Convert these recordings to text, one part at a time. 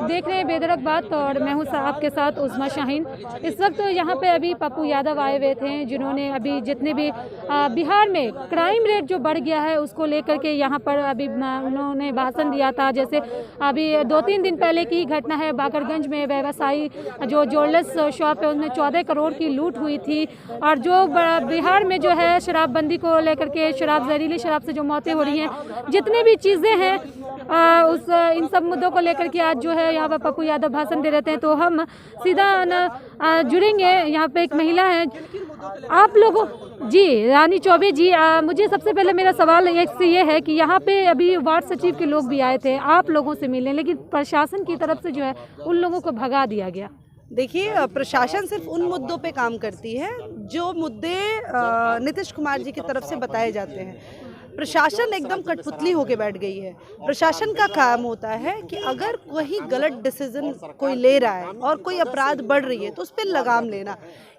देख रहे हैं बेदरक बात और मैं हूँ आपके साथ उस्मा शाहीन। इस वक्त यहाँ पे अभी पप्पू यादव आए हुए थे, जिन्होंने अभी जितने भी बिहार में क्राइम रेट जो बढ़ गया है उसको लेकर के यहाँ पर अभी उन्होंने भाषण दिया था। जैसे अभी 2-3 दिन पहले की घटना है, बाकरगंज में व्यवसायी जो ज्वेलर्स शॉप है उसमें 14 करोड़ की लूट हुई थी। और जो बिहार में जो है शराबबंदी को लेकर के जहरीली शराब से जो मौतें हो रही हैं, जितनी भी चीज़ें हैं इन सब मुद्दों को लेकर के आज जो है यहाँ पर पप्पू यादव भाषण दे रहे हैं। तो हम सीधा जुड़ेंगे। यहाँ पे एक महिला है, आप लोगों जी रानी चौबे जी, मुझे सबसे पहले मेरा सवाल एक से ये है कि यहाँ पे अभी वार्ड सचिव के लोग भी आए थे आप लोगों से मिलने, लेकिन प्रशासन की तरफ से जो है उन लोगों को भगा दिया गया। देखिए, प्रशासन सिर्फ उन मुद्दों पे काम करती है जो मुद्दे नीतीश कुमार जी की तरफ से बताए जाते हैं। प्रशासन एकदम कठपुतली होके बैठ गई है। प्रशासन का काम होता है कि अगर कोई गलत डिसीजन कोई ले रहा है और कोई अपराध बढ़ रही है तो उस पर लगाम लेना।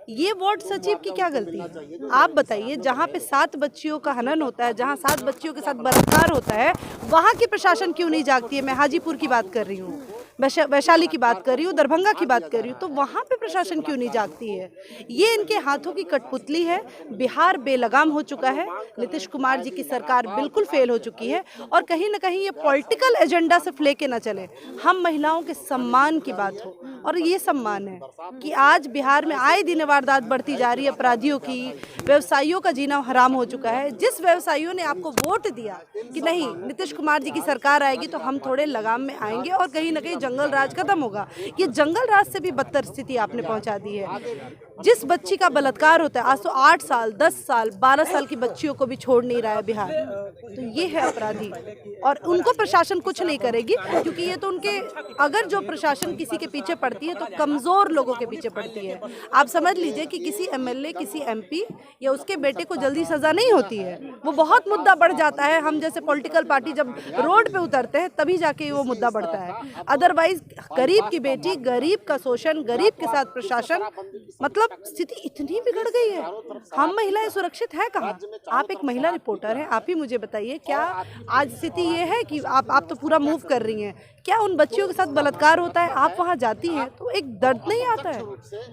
ये वार्ड सचिव की क्या गलती है? आप बताइए, जहाँ पे 7 बच्चियों का हनन होता है, जहाँ 7 बच्चियों के साथ बलात्कार होता है, वहाँ की प्रशासन क्यों नहीं जागती है? मैं हाजीपुर की बात कर रही हूँ, वैशाली की बात कर रही हूँ, दरभंगा की बात कर रही हूँ, तो वहाँ पे प्रशासन क्यों नहीं जागती है? ये इनके हाथों की कठपुतली है। बिहार बेलगाम हो चुका है। नीतीश कुमार जी की सरकार बिल्कुल फेल हो चुकी है और कहीं ना कहीं ये पॉलिटिकल एजेंडा से लेके ना चले। हम महिलाओं के सम्मान की बात हो, और ये सम्मान है कि आज बिहार में आए दिन वारदात बढ़ती जा रही है, अपराधियों की, व्यवसायियों का जीना हराम हो चुका है। जिस व्यवसायियों ने आपको वोट दिया कि नहीं नीतीश कुमार जी की सरकार आएगी तो हम थोड़े लगाम में आएंगे और कहीं ना कहीं जंगल राज खत्म होगा, ये जंगल राज से भी बदतर स्थिति आपने पहुंचा दी है। जिस बच्ची का बलात्कार होता है, आज तो 8 साल 10 साल 12 साल की बच्चियों को भी छोड़ नहीं रहा है बिहार, तो ये है अपराधी। और उनको प्रशासन कुछ नहीं करेगी, क्योंकि ये तो उनके, अगर जो प्रशासन किसी के पीछे पड़ती है तो कमजोर लोगों के पीछे पड़ती है। आप समझ लीजिए कि किसी एमएलए, किसी एमपी या उसके बेटे को जल्दी सजा नहीं होती है, वो बहुत मुद्दा बढ़ जाता है। हम जैसे पॉलिटिकल पार्टी जब रोड पे उतरते हैं तभी जाके वो मुद्दा बढ़ता है। अदरवाइज गरीब की बेटी, गरीब का शोषण, गरीब के साथ प्रशासन, मतलब स्थिति इतनी बिगड़ गई है। हम महिलाएं सुरक्षित है कहाँ? आप एक महिला रिपोर्टर हैं, आप ही मुझे बताइए, क्या आज स्थिति ये है कि आप तो पूरा मूव कर रही हैं, क्या उन बच्चियों के साथ बलात्कार होता है, आप वहां जाती हैं तो एक दर्द नहीं आता है?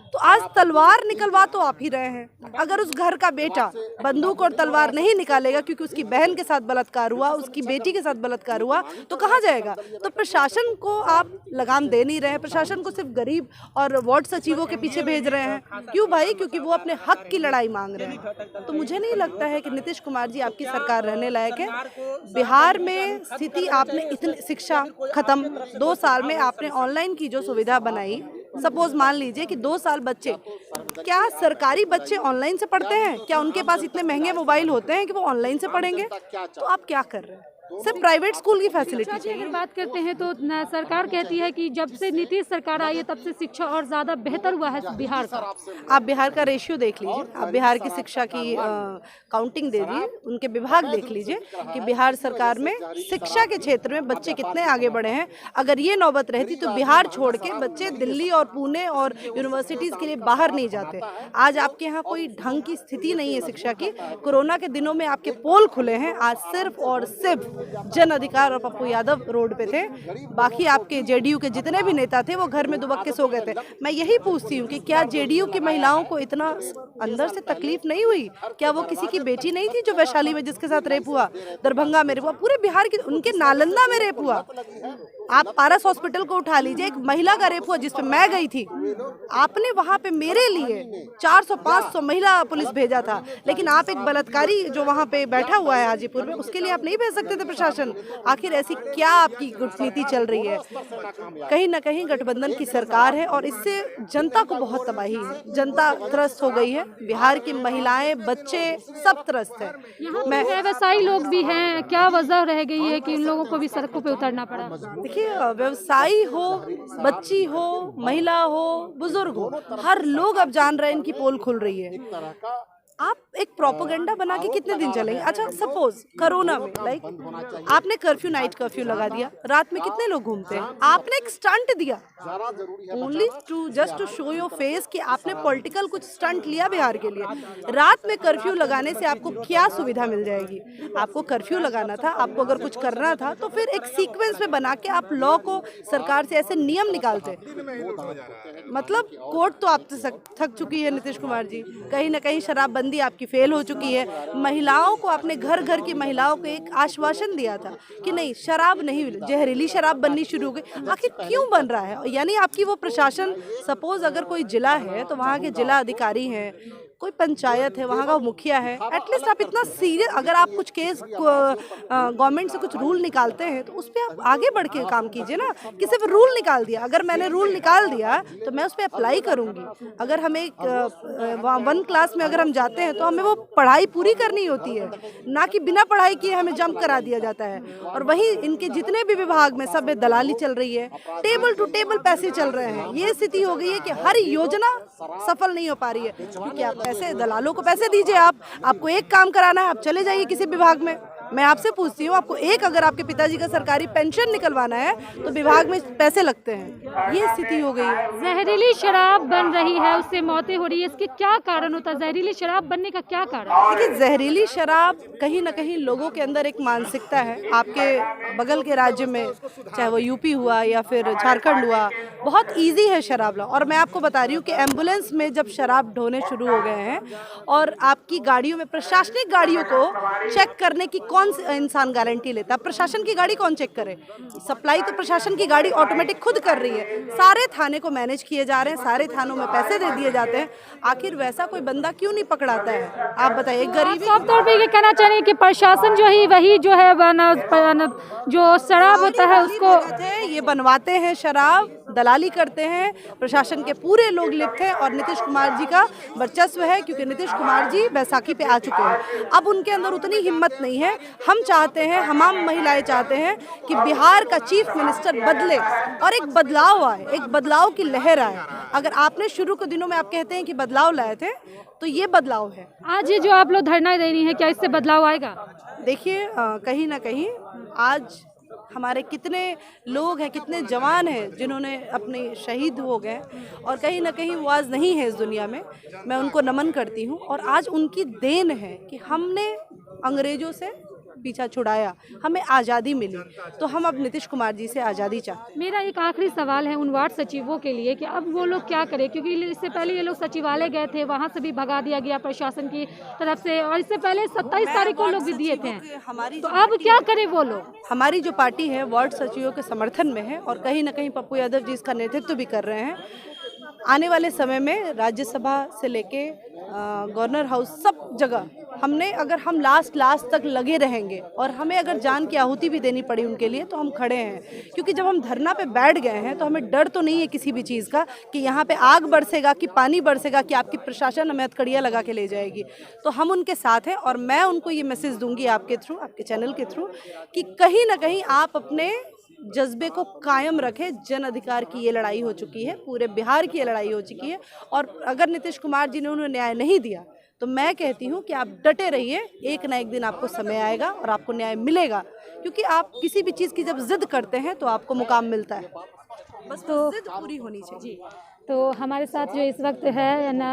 तो आज तलवार निकलवा तो आप ही रहे हैं। अगर उस घर का बेटा बंदूक और तलवार नहीं निकालेगा क्योंकि उसकी बहन के साथ बलात्कार हुआ, उसकी बेटी के साथ बलात्कार हुआ, तो कहाँ जाएगा? तो प्रशासन को आप लगाम दे नहीं रहे हैं। प्रशासन को सिर्फ गरीब और वार्ड सचिवों के पीछे भेज रहे हैं। क्यों भाई? क्योंकि वो अपने हक की लड़ाई मांग रहे हैं। तो मुझे नहीं लगता है कि नीतीश कुमार जी आपकी सरकार रहने लायक है। बिहार में स्थिति, आपने इतनी शिक्षा खत्म, 2 साल में आपने ऑनलाइन की जो सुविधा बनाई, सपोज मान लीजिए कि 2 साल बच्चे, क्या सरकारी बच्चे ऑनलाइन से पढ़ते हैं? क्या उनके पास इतने महंगे मोबाइल होते हैं कि वो ऑनलाइन से पढ़ेंगे? तो आप क्या कर रहे हैं? सिर्फ प्राइवेट स्कूल की फैसिलिटी चाहिए। अगर बात करते हैं तो सरकार कहती है कि जब से नीतीश सरकार आई है तब से शिक्षा और ज़्यादा बेहतर हुआ है बिहार का। आप बिहार का रेशियो देख लीजिए, आप बिहार की शिक्षा की काउंटिंग दे दीजिए, उनके विभाग देख लीजिए कि बिहार सरकार में शिक्षा के क्षेत्र में बच्चे कितने आगे बढ़े हैं। अगर ये नौबत रहती तो बिहार छोड़ के बच्चे दिल्ली और पुणे और यूनिवर्सिटीज़ के लिए बाहर नहीं जाते। आज आपके यहाँ कोई ढंग की स्थिति नहीं है शिक्षा की। कोरोना के दिनों में आपके पोल खुले हैं, आज सिर्फ और सिर्फ जन अधिकार और पप्पू यादव रोड पे थे, बाकी आपके जेडीयू के जितने भी नेता थे वो घर में दुबक के सो गए थे। मैं यही पूछती हूँ कि क्या जेडीयू की महिलाओं को इतना अंदर से तकलीफ नहीं हुई? क्या वो किसी की बेटी नहीं थी जो वैशाली में जिसके साथ रेप हुआ, दरभंगा में रेप हुआ, पूरे बिहार के, उनके नालंदा में रेप हुआ? आप पारस हॉस्पिटल को उठा लीजिए, एक महिला का रेप हुआ जिसपे मैं गई थी, आपने वहां पे मेरे लिए 400-500 महिला पुलिस भेजा था, लेकिन आप एक बलात्कारी जो वहां पे बैठा हुआ है हाजीपुर में, उसके लिए आप नहीं भेज सकते थे प्रशासन? आखिर ऐसी क्या आपकी कूटनीति चल रही है? कहीं ना कहीं गठबंधन की सरकार है और इससे जनता को बहुत तबाही है। जनता त्रस्त हो गई है, बिहार की महिलाएं, बच्चे सब त्रस्त है। मैं व्यवसायी लोग भी हैं, क्या वजह रह गई है कि इन लोगों को भी सड़कों पे उतरना पड़ा? देखिए, व्यवसायी हो, बच्ची हो, महिला हो, बुजुर्ग हो, हर लोग अब जान रहे हैं इनकी पोल खुल रही है। आप एक प्रोपोगंडा बना के कितने दिन चलेंगे? अच्छा सपोज कोरोना में लाइक आपने कर्फ्यू, नाइट कर्फ्यू लगा दिया, रात में कितने लोग घूमते हैं? आपने एक स्टंट दिया only to just to show your face कि आपने पॉलिटिकल कुछ स्टंट लिया बिहार के लिए। रात में कर्फ्यू लगाने से आपको क्या सुविधा मिल जाएगी? आपको कर्फ्यू लगाना था, आपको अगर कुछ करना था तो फिर एक सीक्वेंस में बना के आप लॉ को सरकार से ऐसे नियम निकालते। मतलब कोर्ट तो आपसे थक चुकी है नीतीश कुमार जी, कहीं ना कहीं शराबबंदी आपकी फेल हो चुकी है। महिलाओं को, आपने घर घर की महिलाओं को एक आश्वासन दिया था कि नहीं शराब नहीं, जहरीली शराब बननी शुरू हो गई। आखिर क्यों बन रहा है? यानी आपकी वो प्रशासन, सपोज अगर कोई जिला है तो वहाँ के जिला अधिकारी हैं, कोई पंचायत है, वहाँ का मुखिया है, एटलीस्ट आप इतना सीरियस, अगर आप कुछ केस गवर्नमेंट से कुछ रूल निकालते हैं तो उस पर आप आगे बढ़ के काम कीजिए ना। कि सिर्फ रूल निकाल दिया, अगर मैंने रूल निकाल दिया तो मैं उस पर अप्लाई करूँगी। अगर हमें 1 क्लास में अगर हम जाते हैं तो हमें वो पढ़ाई पूरी करनी होती है, ना कि बिना पढ़ाई किए हमें जंप करा दिया जाता है। और वहीं इनके जितने भी विभाग में सब में दलाली चल रही है, टेबल टू टेबल पैसे चल रहे हैं। ये स्थिति हो गई है कि हर योजना सफल नहीं हो पा रही है क्योंकि आप पैसे, दलालों को पैसे दीजिए। आपको एक काम कराना है, आप चले जाइए किसी विभाग में। मैं आपसे पूछती हूँ, आपको एक अगर आपके पिताजी का सरकारी पेंशन निकलवाना है तो विभाग में पैसे लगते हैं। ये स्थिति हो गई है। जहरीली शराब बन रही है, उससे मौतें हो रही है, इसके क्या कारण होता है? जहरीली शराब बनने का क्या कारण? देखिए जहरीली शराब कहीं ना कहीं लोगों के अंदर एक मानसिकता है। आपके बगल के राज्य में, चाहे वो यूपी हुआ या फिर झारखंड हुआ, बहुत ईजी है शराब ला। और मैं आपको बता रही हूँ कि एम्बुलेंस में जब शराब ढोने शुरू हो गए हैं और आपकी गाड़ियों में, प्रशासनिक गाड़ियों को चेक करने की कौन इंसान गारंटी लेता है? प्रशासन की गाड़ी कौन चेक करे? सप्लाई तो प्रशासन की गाड़ी ऑटोमेटिक खुद कर रही है। सारे थाने को मैनेज किए जा रहे हैं, सारे थानों में पैसे दे दिए जाते हैं। आखिर वैसा कोई बंदा क्यों नहीं पकड़ाता है? आप बताइए। गरीबी साफ तौर पे ये कहना चाह रहे हैं कि प्रशासन जो ही वही जो है जो शराब होता है उसको ये बनवाते हैं, शराब दलाली करते हैं, प्रशासन के पूरे लोग लिप्त हैं और नीतीश कुमार जी का वर्चस्व है क्योंकि नीतीश कुमार जी बैसाखी पे आ चुके हैं। अब उनके अंदर उतनी हिम्मत नहीं है। हम चाहते हैं, तमाम महिलाएं चाहते हैं कि बिहार का चीफ मिनिस्टर बदले और एक बदलाव आए, एक बदलाव की लहर आए। अगर आपने शुरू के दिनों में आप कहते हैं कि बदलाव लाए थे तो ये बदलाव है। आज ये जो आप लोग धरना दे रही हैं, क्या इससे बदलाव आएगा? देखिए कहीं ना कहीं आज हमारे कितने लोग हैं, कितने जवान हैं जिन्होंने अपने शहीद हो गए और कहीं ना कहीं वो आज नहीं है इस दुनिया में। मैं उनको नमन करती हूँ और आज उनकी देन है कि हमने अंग्रेजों से पीछा छुड़ाया, हमें आज़ादी मिली, तो हम अब नीतीश कुमार जी से आज़ादी चाहते हैं। मेरा एक आखिरी सवाल है उन वार्ड सचिवों के लिए कि अब वो लोग क्या करें, क्योंकि इससे पहले ये लोग सचिवालय गए थे, वहाँ से भी भगा दिया गया प्रशासन की तरफ से, और इससे पहले 27 तारीख को लोग भी दिए थे। तो अब क्या करें वो लोग? हमारी जो पार्टी है वार्ड सचिवों के समर्थन में है और कहीं ना कहीं पप्पू यादव जी इसका नेतृत्व भी कर रहे हैं। आने वाले समय में राज्यसभा से लेके गवर्नर हाउस सब जगह हमने, अगर हम लास्ट तक लगे रहेंगे और हमें अगर जान की आहुति भी देनी पड़ी उनके लिए तो हम खड़े हैं। क्योंकि जब हम धरना पे बैठ गए हैं तो हमें डर तो नहीं है किसी भी चीज़ का कि यहाँ पे आग बरसेगा, कि पानी बरसेगा, कि आपकी प्रशासन हमें हथकड़ियाँ लगा के ले जाएगी। तो हम उनके साथ हैं और मैं उनको ये मैसेज दूंगी आपके थ्रू, आपके चैनल के थ्रू, कि कहीं ना कहीं आप अपने जज्बे को कायम रखें। जन अधिकार की ये लड़ाई हो चुकी है, पूरे बिहार की ये लड़ाई हो चुकी है और अगर नीतीश कुमार जी ने उन्हें न्याय नहीं दिया तो मैं कहती हूँ कि आप डटे रहिए, एक ना एक दिन आपको समय आएगा और आपको न्याय मिलेगा। क्योंकि आप किसी भी चीज़ की जब जिद करते हैं तो आपको मुकाम मिलता है, बस तो जिद पूरी होनी चाहिए। तो हमारे साथ जो इस वक्त है ना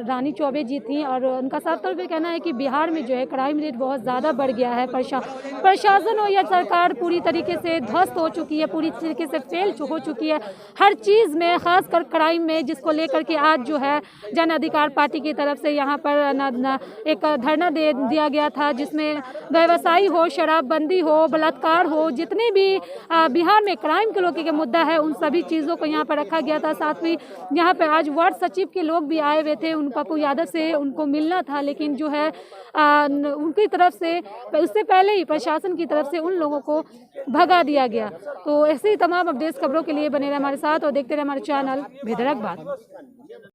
रानी चौबे जी थी और उनका साफ तौर पे कहना है कि बिहार में जो है क्राइम रेट बहुत ज़्यादा बढ़ गया है। प्रशासन हो या सरकार पूरी तरीके से ध्वस्त हो चुकी है, पूरी तरीके से फेल हो चुकी है हर चीज़ में, खासकर क्राइम में, जिसको लेकर के आज जो है जन अधिकार पार्टी की तरफ से यहाँ पर एक धरना दे दिया गया था जिसमें व्यवसायी हो, शराबबंदी हो, बलात्कार हो, जितने भी बिहार में क्राइम के लोगों का मुद्दा है उन सभी चीज़ों को यहाँ पर रखा गया था। साथ में यहाँ पे आज वार्ड सचिव के लोग भी आए हुए थे, उन पप्पू यादव से उनको मिलना था, लेकिन जो है उनकी तरफ से, उससे पहले ही प्रशासन की तरफ से उन लोगों को भगा दिया गया। तो ऐसे ही तमाम अपडेट्स खबरों के लिए बने रहे हमारे साथ और देखते रहे हमारे चैनल बेधड़क बात।